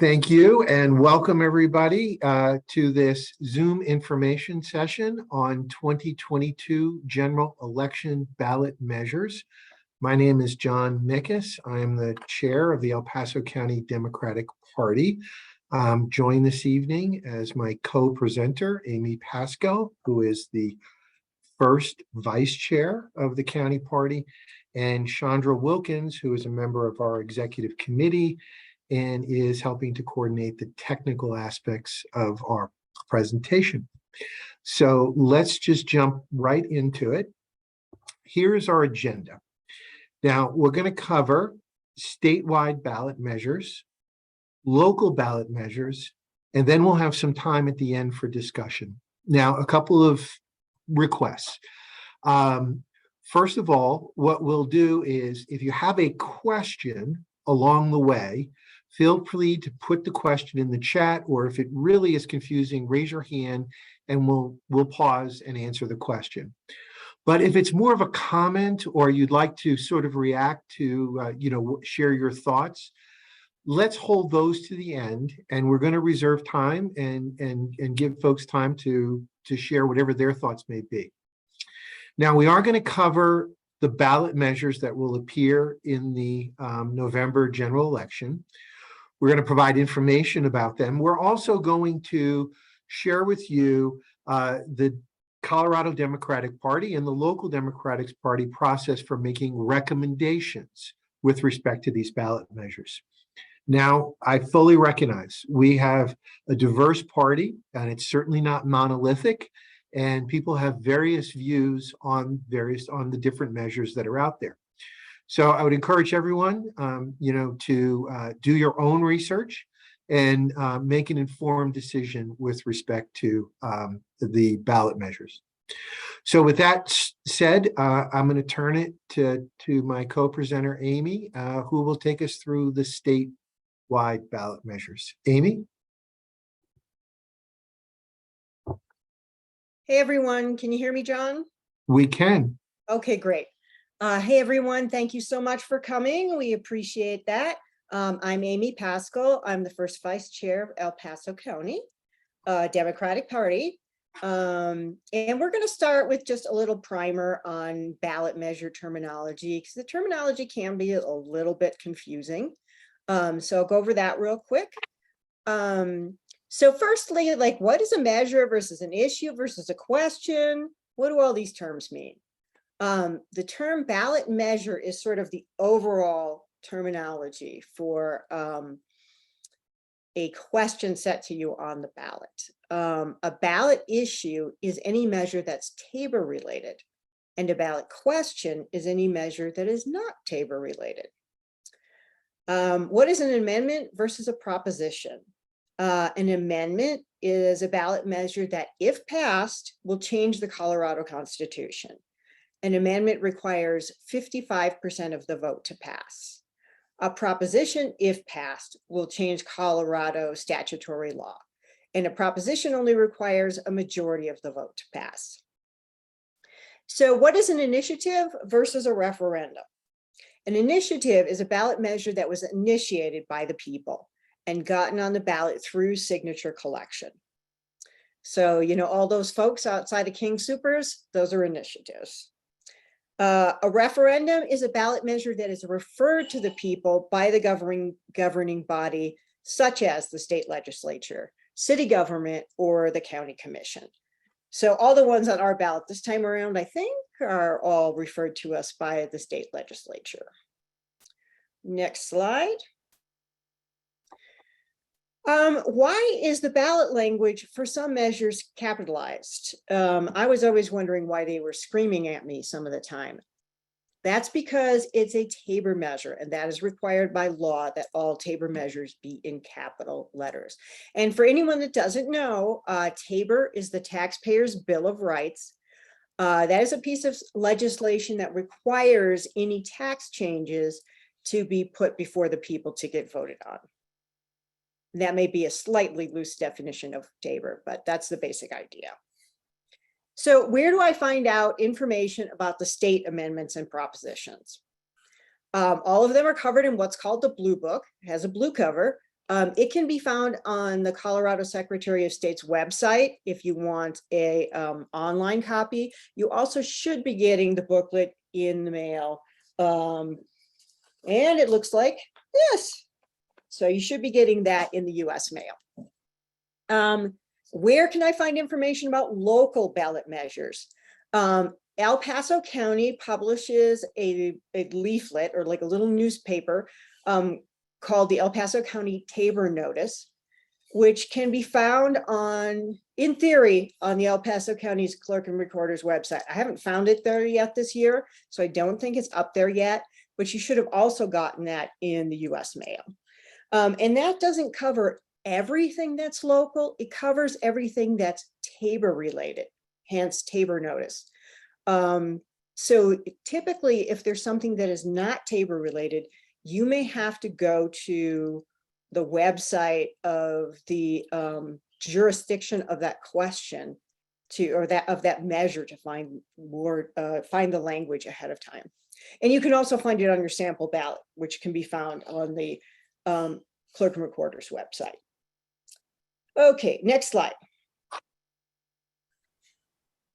Thank you and welcome everybody to this Zoom information session on 2022 general election ballot measures. My name is John Mickes. I am the chair of the El Paso County Democratic Party. I'm joined this evening as my co-presenter, Amy Pasco, who is the first vice chair of the county party, and Chandra Wilkins, who is a member of our executive committee and is helping to coordinate the technical aspects of our presentation. So let's just jump right into it. Here's our agenda. Now, we're going to cover statewide ballot measures, local ballot measures, and then we'll have some time at the end for discussion. Now, a couple of requests. First of all, what we'll do is if you have a question along the way, feel free to put the question in the chat, or if it really is confusing, raise your hand and we'll pause and answer the question. But if it's more of a comment or you'd like to sort of react to, share your thoughts, let's hold those to the end, and we're going to reserve time and give folks time to share whatever their thoughts may be. Now, we are going to cover the ballot measures that will appear in the November general election. We're going to provide information about them. We're also going to share with you the Colorado Democratic Party and the local Democratic Party process for making recommendations with respect to these ballot measures. Now, I fully recognize we have a diverse party, and it's certainly not monolithic, and people have various views on the different measures that are out there. So I would encourage everyone, to do your own research and make an informed decision with respect to the ballot measures. So with that said, I'm going to turn it to my co-presenter, Amy, who will take us through the statewide ballot measures. Amy? Hey, everyone. Can you hear me, John? We can. Okay, great. Hey, everyone. Thank you so much for coming. We appreciate that. I'm Amy Pasco. I'm the first vice chair of El Paso County Democratic Party. And we're going to start with just a little primer on ballot measure terminology, because the terminology can be a little bit confusing. So I'll go over that real quick. So firstly, what is a measure versus an issue versus a question? What do all these terms mean? The term ballot measure is sort of the overall terminology for a question set to you on the ballot. A ballot issue is any measure that's Tabor related, and a ballot question is any measure that is not Tabor related. What is an amendment versus a proposition? An amendment is a ballot measure that, if passed, will change the Colorado Constitution. An amendment requires 55% of the vote to pass. A proposition, if passed, will change Colorado statutory law. And a proposition only requires a majority of the vote to pass. So what is an initiative versus a referendum? An initiative is a ballot measure that was initiated by the people and gotten on the ballot through signature collection. So, all those folks outside of King Soopers, those are initiatives. A referendum is a ballot measure that is referred to the people by the governing body, such as the state legislature, city government, or the county commission. So all the ones on our ballot this time around, I think, are all referred to us by the state legislature. Next slide. Why is the ballot language for some measures capitalized? I was always wondering why they were screaming at me some of the time. That's because it's a Tabor measure, and that is required by law that all Tabor measures be in capital letters. And for anyone that doesn't know, Tabor is the Taxpayers' Bill of Rights. That is a piece of legislation that requires any tax changes to be put before the people to get voted on. That may be a slightly loose definition of Tabor, but that's the basic idea. So where do I find out information about the state amendments and propositions? All of them are covered in what's called the Blue Book. It has a blue cover. It can be found on the Colorado Secretary of State's website if you want a online copy. You also should be getting the booklet in the mail. And it looks like this. So you should be getting that in the US mail. Where can I find information about local ballot measures? El Paso County publishes a leaflet or like a little newspaper called the El Paso County Tabor Notice, which can be found on, in theory, on the El Paso County's Clerk and Recorder's website. I haven't found it there yet this year, so I don't think it's up there yet, but you should have also gotten that in the US mail. And that doesn't cover everything that's local. It covers everything that's Tabor related, hence Tabor Notice. So typically, if there's something that is not Tabor related, you may have to go to the website of the jurisdiction of that question or that measure to find the language ahead of time. And you can also find it on your sample ballot, which can be found on the Clerk and Recorder's website. Okay, next slide.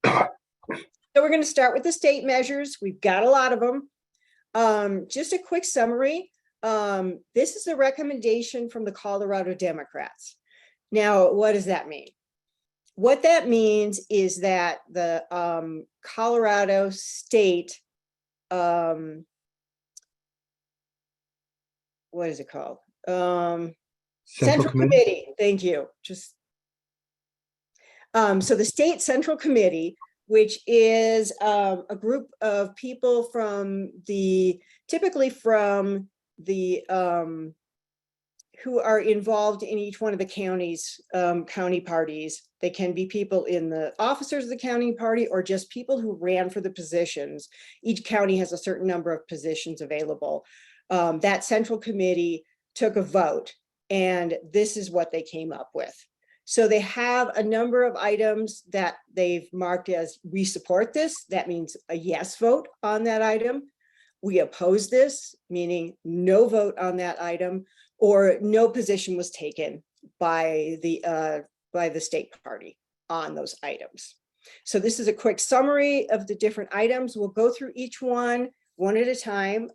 So we're going to start with the state measures. We've got a lot of them. Just a quick summary. This is the recommendation from the Colorado Democrats. Now, what does that mean? What that means is that the Colorado State, what is it called? Central Committee. Thank you. So the State Central Committee, which is a group of people from typically from the who are involved in each one of the counties, county parties. They can be people in the officers of the county party or just people who ran for the positions. Each county has a certain number of positions available. That central committee took a vote, and this is what they came up with. So they have a number of items that they've marked as we support this. That means a yes vote on that item. We oppose this, meaning no vote on that item, or no position was taken by the state party on those items. So this is a quick summary of the different items. We'll go through each one at a time.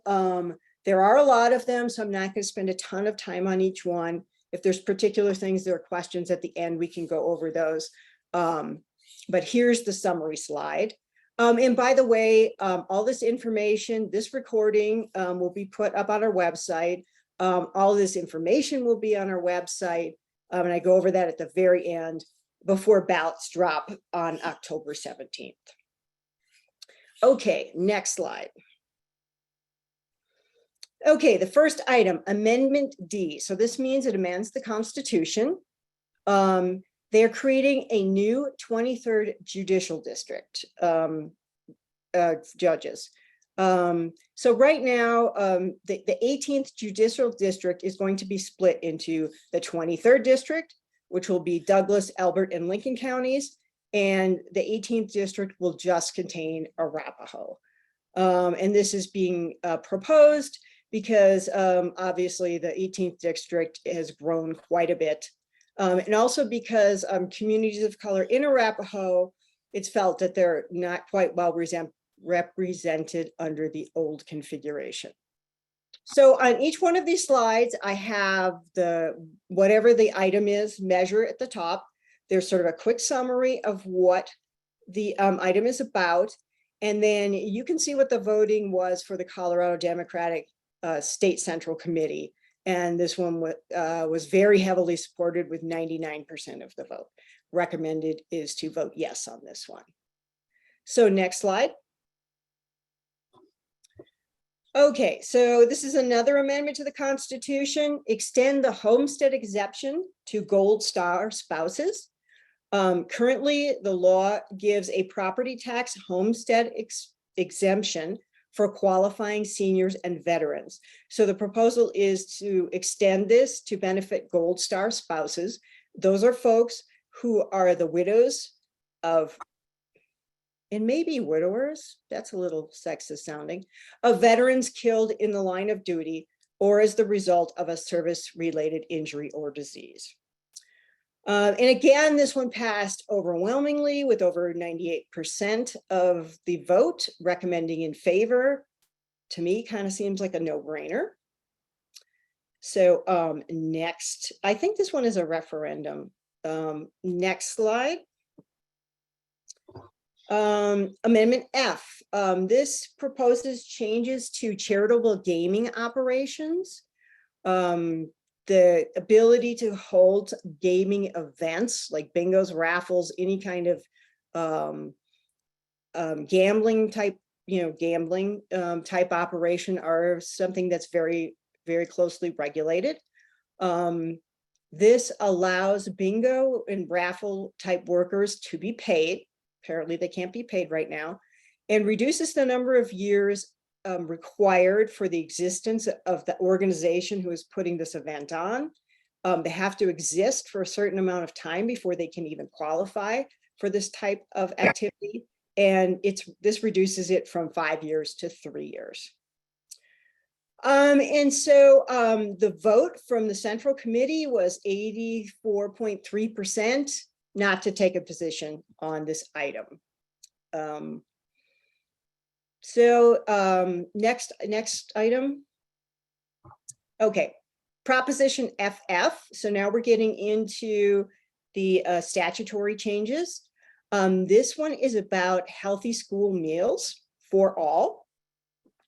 There are a lot of them, so I'm not going to spend a ton of time on each one. If there's particular things, there are questions at the end, we can go over those. But here's the summary slide. And by the way, all this information, this recording will be put up on our website. All this information will be on our website. And I go over that at the very end before ballots drop on October 17th. Okay, next slide. Okay, the first item, Amendment D. So this means it amends the Constitution. They're creating a new 23rd Judicial District, judges. So right now, the 18th Judicial District is going to be split into the 23rd District, which will be Douglas, Elbert, and Lincoln counties, and the 18th District will just contain Arapahoe. And this is being proposed because obviously the 18th District has grown quite a bit. And also because communities of color in Arapahoe, it's felt that they're not quite well represented under the old configuration. So on each one of these slides, I have whatever the item is, measure at the top. There's sort of a quick summary of what the item is about. And then you can see what the voting was for the Colorado Democratic State Central Committee. And this one was very heavily supported with 99% of the vote. Recommended is to vote yes on this one. So next slide. Okay, so this is another amendment to the Constitution. Extend the homestead exemption to Gold Star spouses. Currently, the law gives a property tax homestead exemption for qualifying seniors and veterans. So the proposal is to extend this to benefit Gold Star spouses. Those are folks who are the widows of, and maybe widowers, that's a little sexist sounding, of veterans killed in the line of duty, or as the result of a service-related injury or disease. And again, this one passed overwhelmingly with over 98% of the vote recommending in favor. To me, kind of seems like a no-brainer. So next, I think this one is a referendum. Next slide. Amendment F. This proposes changes to charitable gaming operations. The ability to hold gaming events like bingos, raffles, any kind of gambling type, gambling type operation are something that's very, very closely regulated. This allows bingo and raffle type workers to be paid. Apparently they can't be paid right now, and reduces the number of years required for the existence of the organization who is putting this event on. They have to exist for a certain amount of time before they can even qualify for this type of activity. And this reduces it from 5 years to 3 years. And so the vote from the Central Committee was 84.3% not to take a position on this item. Next item. Okay, Proposition FF. So now we're getting into the statutory changes. This one is about healthy school meals for all,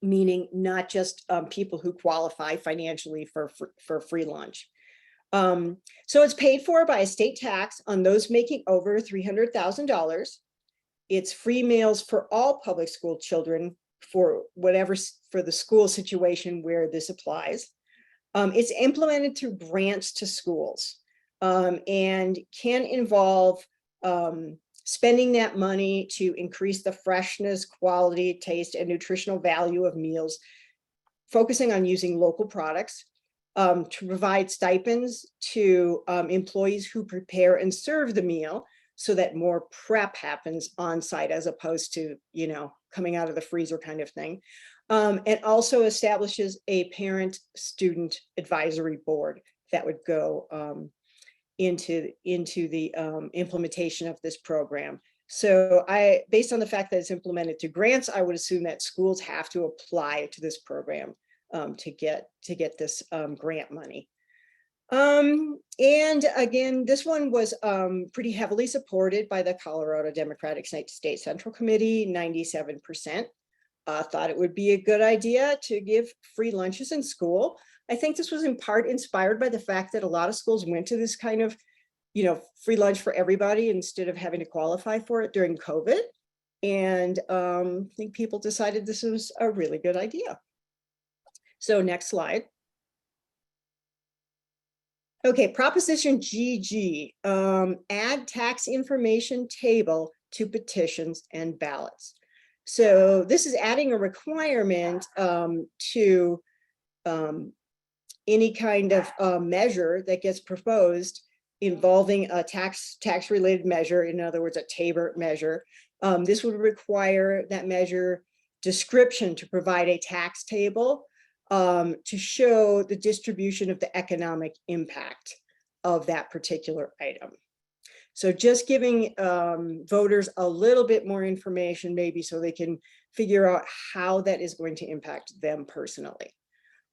meaning not just people who qualify financially for free lunch. So it's paid for by a state tax on those making over $300,000. It's free meals for all public school children for the school situation where this applies. It's implemented through grants to schools and can involve spending that money to increase the freshness, quality, taste, and nutritional value of meals, focusing on using local products, to provide stipends to employees who prepare and serve the meal so that more prep happens on site as opposed to, coming out of the freezer kind of thing. And also establishes a parent-student advisory board that would go into the implementation of this program. So based on the fact that it's implemented through grants, I would assume that schools have to apply to this program to get this grant money. And again, this one was pretty heavily supported by the Colorado Democratic State Central Committee. 97% thought it would be a good idea to give free lunches in school. I think this was in part inspired by the fact that a lot of schools went to this kind of, free lunch for everybody instead of having to qualify for it during COVID. And I think people decided this was a really good idea. So next slide. Okay, Proposition GG, add tax information table to petitions and ballots. So this is adding a requirement to any kind of measure that gets proposed involving a tax-related measure, in other words, a Tabor measure. This would require that measure description to provide a tax table to show the distribution of the economic impact of that particular item. So just giving voters a little bit more information, maybe so they can figure out how that is going to impact them personally.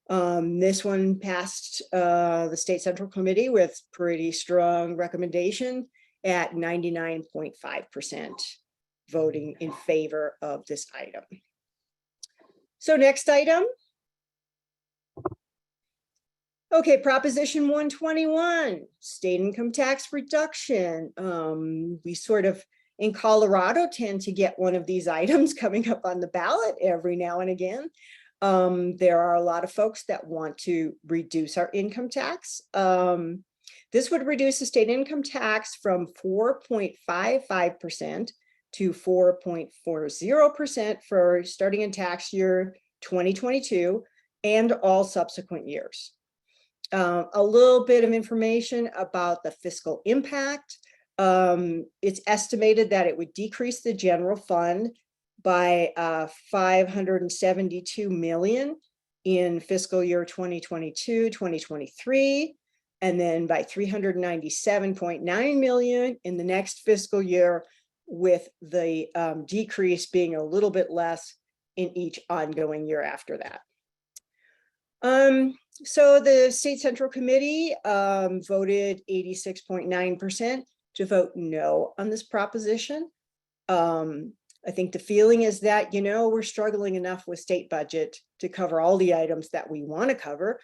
This one passed the State Central Committee with pretty strong recommendation at 99.5% voting in favor of this item. So next item. Okay, Proposition 121, state income tax reduction. We sort of, in Colorado, tend to get one of these items coming up on the ballot every now and again. There are a lot of folks that want to reduce our income tax. This would reduce the state income tax from 4.55% to 4.40% for starting in tax year 2022 and all subsequent years. A little bit of information about the fiscal impact. It's estimated that it would decrease the general fund by $572 million in fiscal year 2022, 2023, and then by 397.9 million in the next fiscal year, with the decrease being a little bit less in each ongoing year after that. So the State Central Committee voted 86.9% to vote no on this proposition. I think the feeling is that, we're struggling enough with state budget to cover all the items that we want to cover,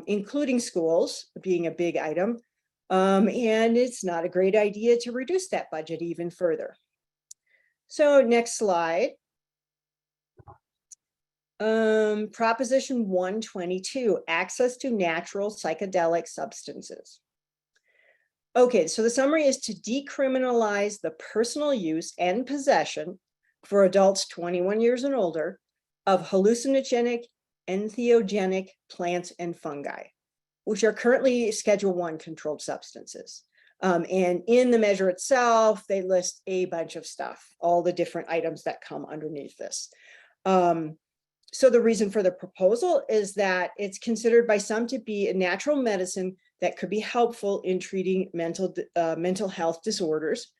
including schools being a big item. And it's not a great idea to reduce that budget even further. So next slide. Proposition 122, access to natural psychedelic substances. Okay, so the summary is to decriminalize the personal use and possession for adults 21 years and older of hallucinogenic, entheogenic plants and fungi, which are currently Schedule I controlled substances. And in the measure itself, they list a bunch of stuff, all the different items that come underneath this. So the reason for the proposal is that it's considered by some to be a natural medicine that could be helpful in treating mental health disorders.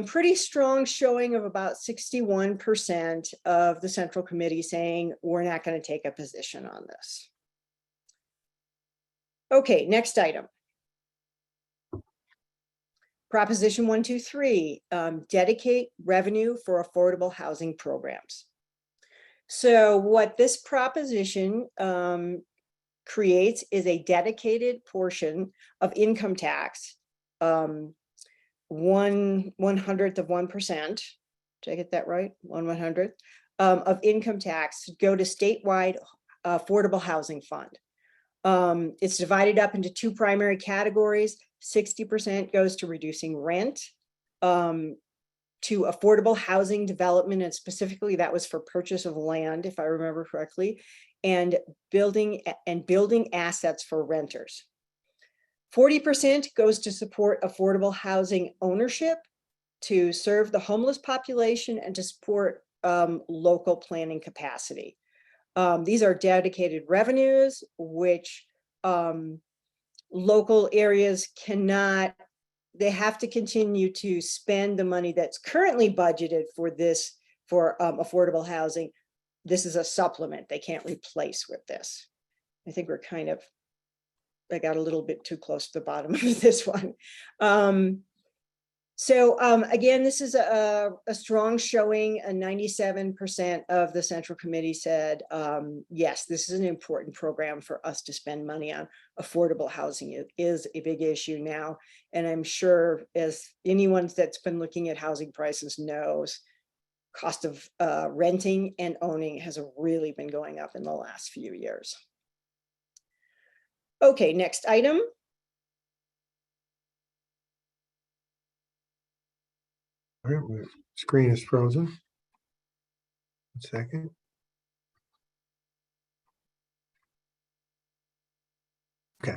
Pretty strong showing of about 61% of the Central Committee saying we're not going to take a position on this. Okay, next item. Proposition 123, dedicate revenue for affordable housing programs. So what this proposition creates is a dedicated portion of income tax, 1/100th of 1%. Did I get that right? 1/100th of income tax to go to statewide affordable housing fund. It's divided up into two primary categories. 60% goes to reducing rent, to affordable housing development, and specifically that was for purchase of land, if I remember correctly, and building assets for renters. 40% goes to support affordable housing ownership, to serve the homeless population, and to support local planning capacity. These are dedicated revenues, which local areas cannot, they have to continue to spend the money that's currently budgeted for this, for affordable housing. This is a supplement. They can't replace with this. I think we're I got a little bit too close to the bottom of this one. Again, this is a strong showing. 97% of the Central Committee said, yes, this is an important program for us to spend money on. Affordable housing is a big issue now. And I'm sure, as anyone that's been looking at housing prices knows, cost of renting and owning has really been going up in the last few years. Okay, next item. All right, my screen is frozen. 1 second. Okay,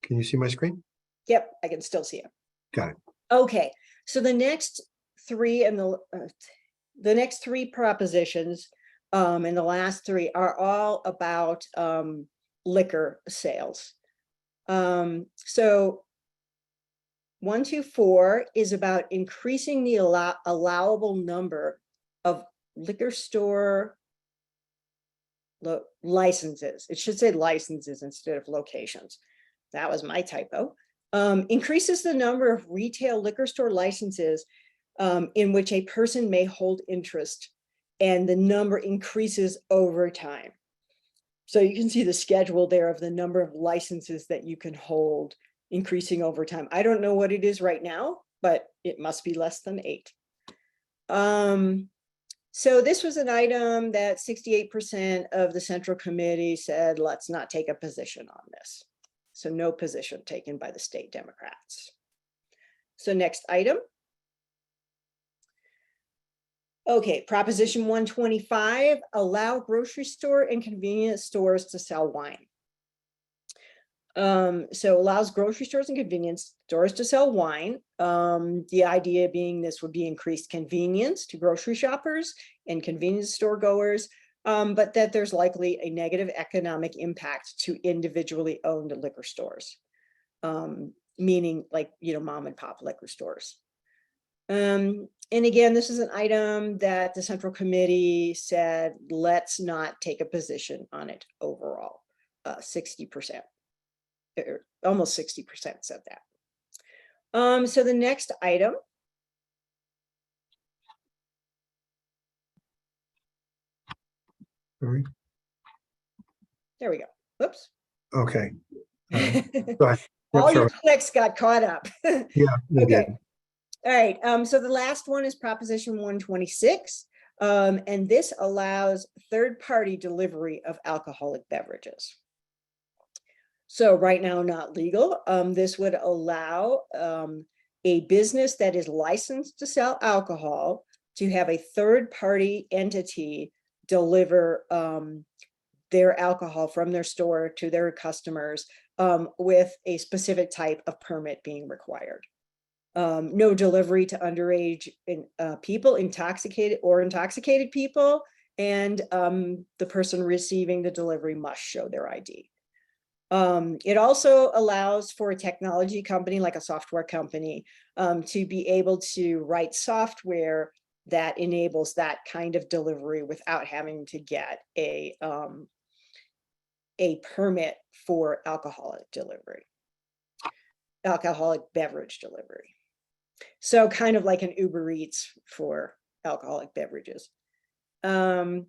can you see my screen? Yep, I can still see it. Got it. Okay, so the next three and the next three propositions and the last three are all about liquor sales. So 124 is about increasing the allowable number of liquor store licenses. It should say licenses instead of locations. That was my typo. Increases the number of retail liquor store licenses in which a person may hold interest, and the number increases over time. So you can see the schedule there of the number of licenses that you can hold increasing over time. I don't know what it is right now, but it must be less than 8. So this was an item that 68% of the Central Committee said, let's not take a position on this. So no position taken by the state Democrats. So next item. Okay, Proposition 125, allow grocery store and convenience stores to sell wine. So allows grocery stores and convenience stores to sell wine. The idea being this would be increased convenience to grocery shoppers and convenience store goers, but that there's likely a negative economic impact to individually owned liquor stores, meaning like, mom and pop liquor stores. And again, this is an item that the Central Committee said, let's not take a position on it overall. 60%, or almost 60% said that. So the next item. Sorry. There we go. Whoops. Okay. Go ahead. All Sorry. your clicks got caught up. Yeah, they Okay. did. All right. So the last one is Proposition 126. And this allows third-party delivery of alcoholic beverages. So right now, not legal. This would allow a business that is licensed to sell alcohol to have a third-party entity deliver their alcohol from their store to their customers with a specific type of permit being required. No delivery to underage people, intoxicated people, and the person receiving the delivery must show their ID. It also allows for a technology company, like a software company, to be able to write software that enables that kind of delivery without having to get a permit for alcoholic beverage delivery. So kind of like an Uber Eats for alcoholic beverages. This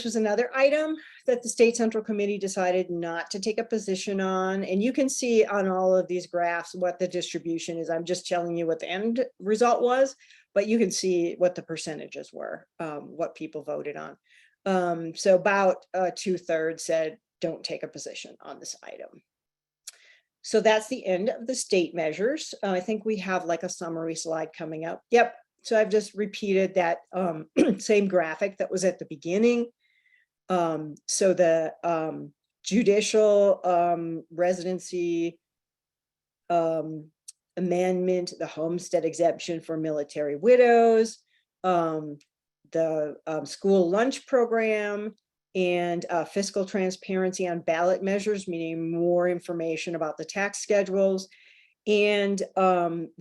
was another item that the State Central Committee decided not to take a position on. And you can see on all of these graphs what the distribution is. I'm just telling you what the end result was, but you can see what the percentages were, what people voted on. So about 2/3 said don't take a position on this item. So that's the end of the state measures. I think we have like a summary slide coming up. Yep. So I've just repeated that same graphic that was at the beginning. So the judicial residency amendment, the homestead exemption for military widows, the school lunch program, and fiscal transparency on ballot measures, meaning more information about the tax schedules, and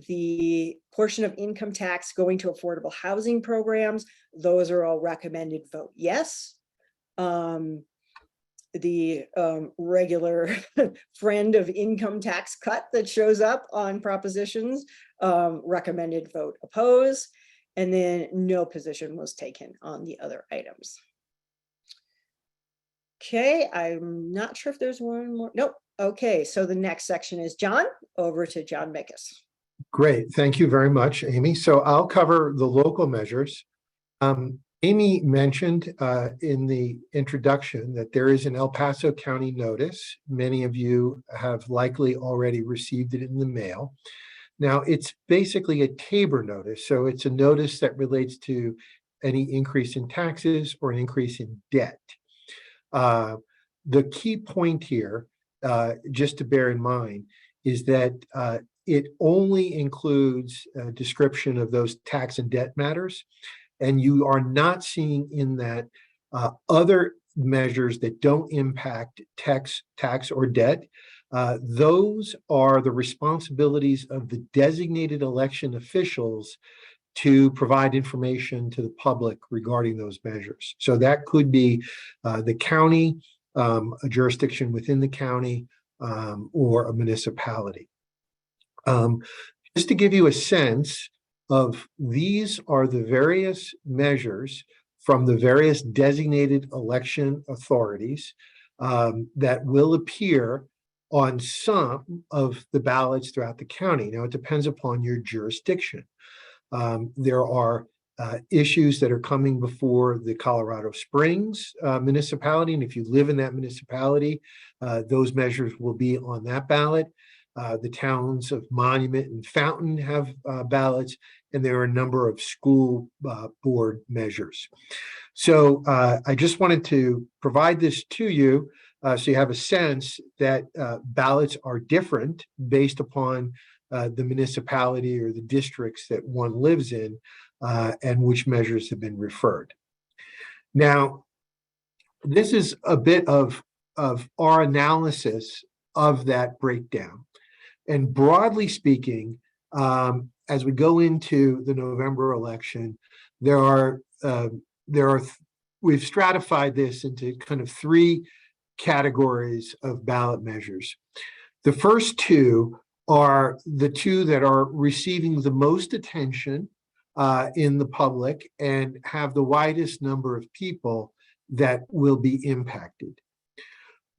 the portion of income tax going to affordable housing programs. Those are all recommended vote yes. The regular friend of income tax cut that shows up on propositions, recommended vote oppose, and then no position was taken on the other items. Okay, I'm not sure if there's one more. Nope. Okay, so the next section is John. Over to John Mickus. Great. Thank you very much, Amy. So I'll cover the local measures. Amy mentioned in the introduction that there is an El Paso County notice. Many of you have likely already received it in the mail. Now, it's basically a Tabor notice. So it's a notice that relates to any increase in taxes or an increase in debt. The key point here, just to bear in mind, is that it only includes a description of those tax and debt matters, and you are not seeing in that other measures that don't impact tax or debt. Those are the responsibilities of the designated election officials to provide information to the public regarding those measures. So that could be the county, a jurisdiction within the county, or a municipality. Just to give you a sense of, these are the various measures from the various designated election authorities that will appear on some of the ballots throughout the county. Now, it depends upon your jurisdiction. There are issues that are coming before the Colorado Springs municipality, and if you live in that municipality, those measures will be on that ballot. The towns of Monument and Fountain have ballots, and there are a number of school board measures. So I just wanted to provide this to you so you have a sense that ballots are different based upon the municipality or the districts that one lives in. and which measures have been referred. Now, this is a bit of our analysis of that breakdown. And broadly speaking, as we go into the November election, we've stratified this into kind of three categories of ballot measures. The first two are the two that are receiving the most attention in the public and have the widest number of people that will be impacted.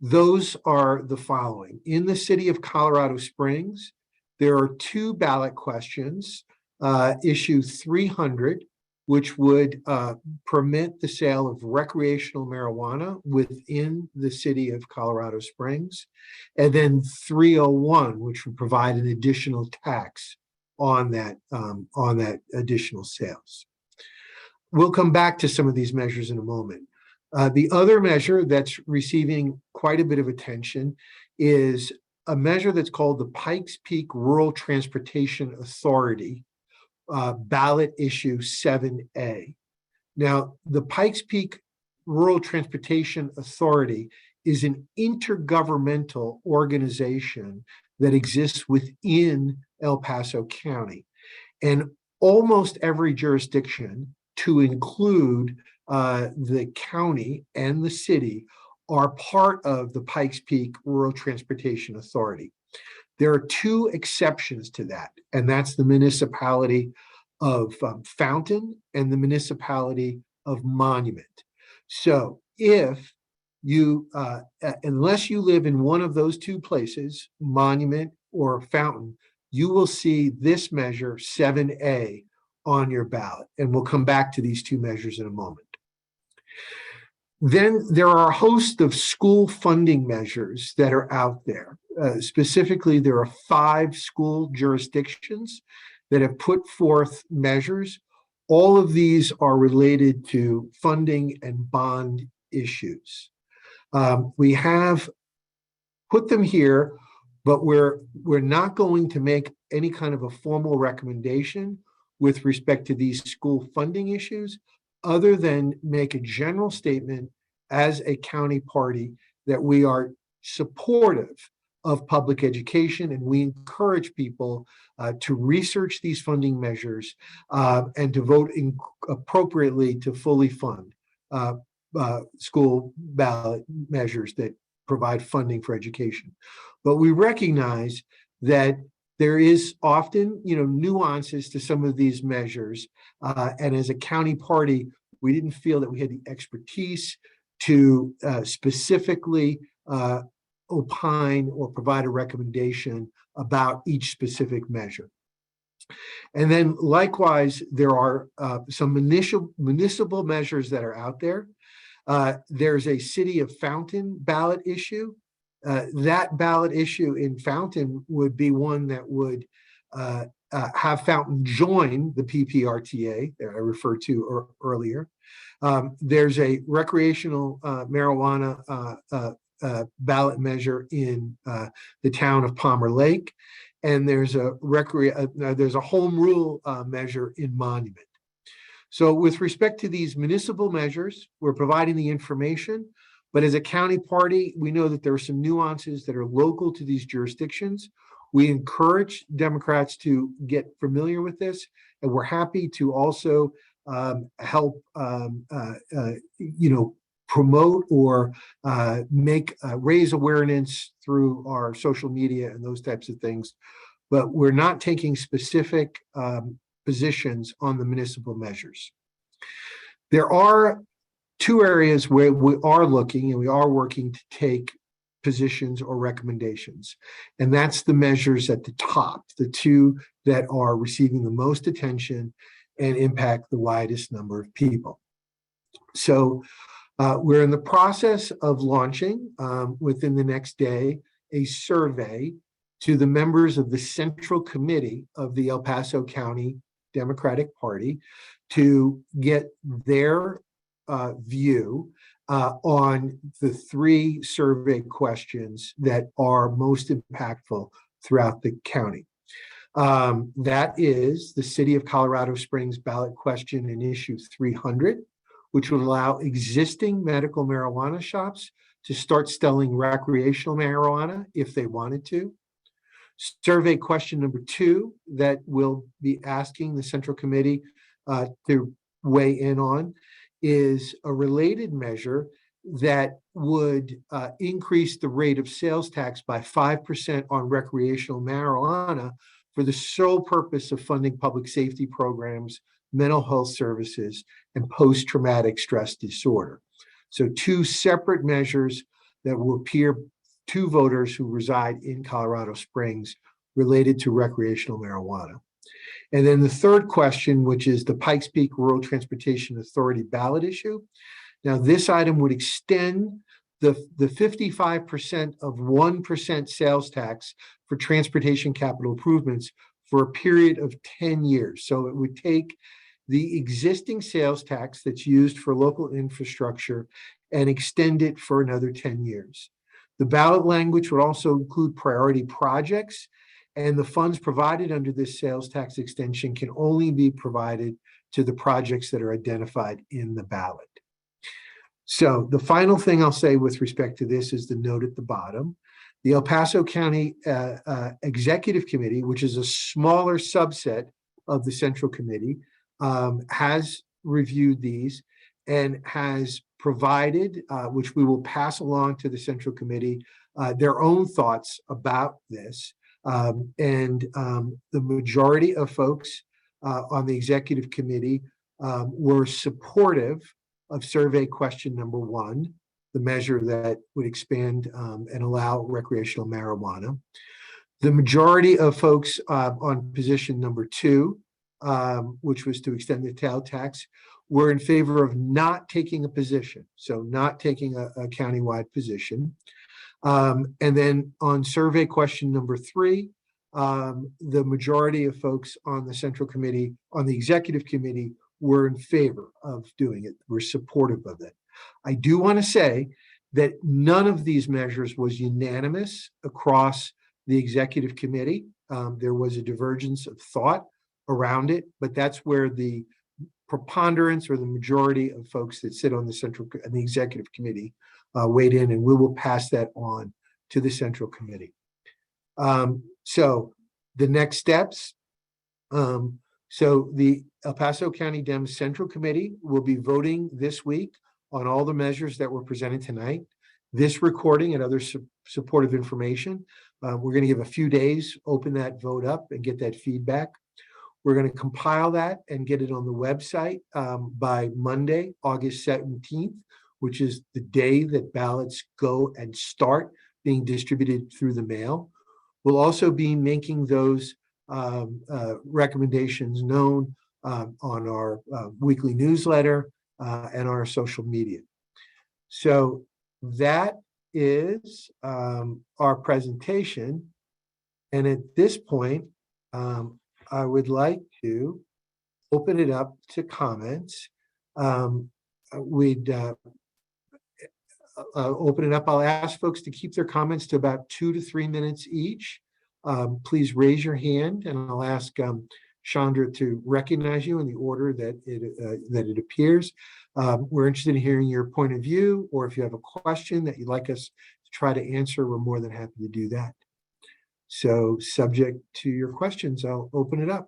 Those are the following. In the city of Colorado Springs, there are two ballot questions, issue 300, which would permit the sale of recreational marijuana within the city of Colorado Springs, and then 301, which would provide an additional tax on that additional sales. We'll come back to some of these measures in a moment. The other measure that's receiving quite a bit of attention is a measure that's called the Pikes Peak Rural Transportation Authority, ballot issue 7A. Now, the Pikes Peak Rural Transportation Authority is an intergovernmental organization that exists within El Paso County. And almost every jurisdiction, to include the county and the city, are part of the Pikes Peak Rural Transportation Authority. There are two exceptions to that, and that's the municipality of Fountain and the municipality of Monument. So if you, unless you live in one of those two places, Monument or Fountain, you will see this measure 7A on your ballot. And we'll come back to these two measures in a moment. Then there are a host of school funding measures that are out there. Specifically, there are 5 school jurisdictions that have put forth measures. All of these are related to funding and bond issues. We have put them here, but we're not going to make any kind of a formal recommendation with respect to these school funding issues, other than make a general statement as a county party that we are supportive of public education, and we encourage people to research these funding measures and to vote appropriately to fully fund school ballot measures that provide funding for education. But we recognize that there is often, nuances to some of these measures. And as a county party, we didn't feel that we had the expertise to specifically opine or provide a recommendation about each specific measure. And then likewise, there are some municipal measures that are out there. There's a City of Fountain ballot issue. That ballot issue in Fountain would be one that would have Fountain join the PPRTA that I referred to earlier. There's a recreational marijuana ballot measure in the town of Palmer Lake, and there's a home rule measure in Monument. So with respect to these municipal measures, we're providing the information, but as a county party, we know that there are some nuances that are local to these jurisdictions. We encourage Democrats to get familiar with this, and we're happy to also help promote or raise awareness through our social media and those types of things. But we're not taking specific positions on the municipal measures. There are 2 areas where we are looking and we are working to take positions or recommendations. And that's the measures at the top, the 2 that are receiving the most attention and impact the widest number of people. So we're in the process of launching within the next day a survey to the members of the Central Committee of the El Paso County Democratic Party to get their view on the 3 survey questions that are most impactful throughout the county. That is the City of Colorado Springs ballot question in issue 300, which would allow existing medical marijuana shops to start selling recreational marijuana if they wanted to. Survey question number 2 that we'll be asking the Central Committee to weigh in on is a related measure that would increase the rate of sales tax by 5% on recreational marijuana for the sole purpose of funding public safety programs, mental health services, and post-traumatic stress disorder. So 2 separate measures that will appear to voters who reside in Colorado Springs related to recreational marijuana. And then the third question, which is the Pikes Peak Rural Transportation Authority ballot issue. Now, this item would extend the 55% of 1% sales tax for transportation capital improvements for a period of 10 years. So it would take the existing sales tax that's used for local infrastructure and extend it for another 10 years. The ballot language would also include priority projects, and the funds provided under this sales tax extension can only be provided to the projects that are identified in the ballot. So the final thing I'll say with respect to this is the note at the bottom. The El Paso County Executive Committee, which is a smaller subset of the Central Committee, has reviewed these and has provided, which we will pass along to the Central Committee, their own thoughts about this. The majority of folks on the Executive Committee were supportive of survey question number 1, the measure that would expand and allow recreational marijuana. The majority of folks on position number 2, which was to extend the tail tax, were in favor of not taking a position, so not taking a countywide position. And then on survey question number 3, the majority of folks on the Central Committee, on the Executive Committee, were in favor of doing it, were supportive of it. I do want to say that none of these measures was unanimous across the Executive Committee. There was a divergence of thought around it, but that's where the preponderance or the majority of folks that sit on the Executive Committee weighed in, and we will pass that on to the Central Committee. So the next steps, so the El Paso County Dems Central Committee will be voting this week on all the measures that were presented tonight. This recording and other supportive information, we're going to give a few days, open that vote up and get that feedback. We're going to compile that and get it on the website by Monday, August 17th, which is the day that ballots go and start being distributed through the mail. We'll also be making those recommendations known on our weekly newsletter and our social media. So that is our presentation. And at this point, I would like to open it up to comments. We'd open it up. I'll ask folks to keep their comments to about 2 to 3 minutes each. Please raise your hand, and I'll ask Chandra to recognize you in the order that it appears. We're interested in hearing your point of view, or if you have a question that you'd like us to try to answer, we're more than happy to do that. So subject to your questions, I'll open it up.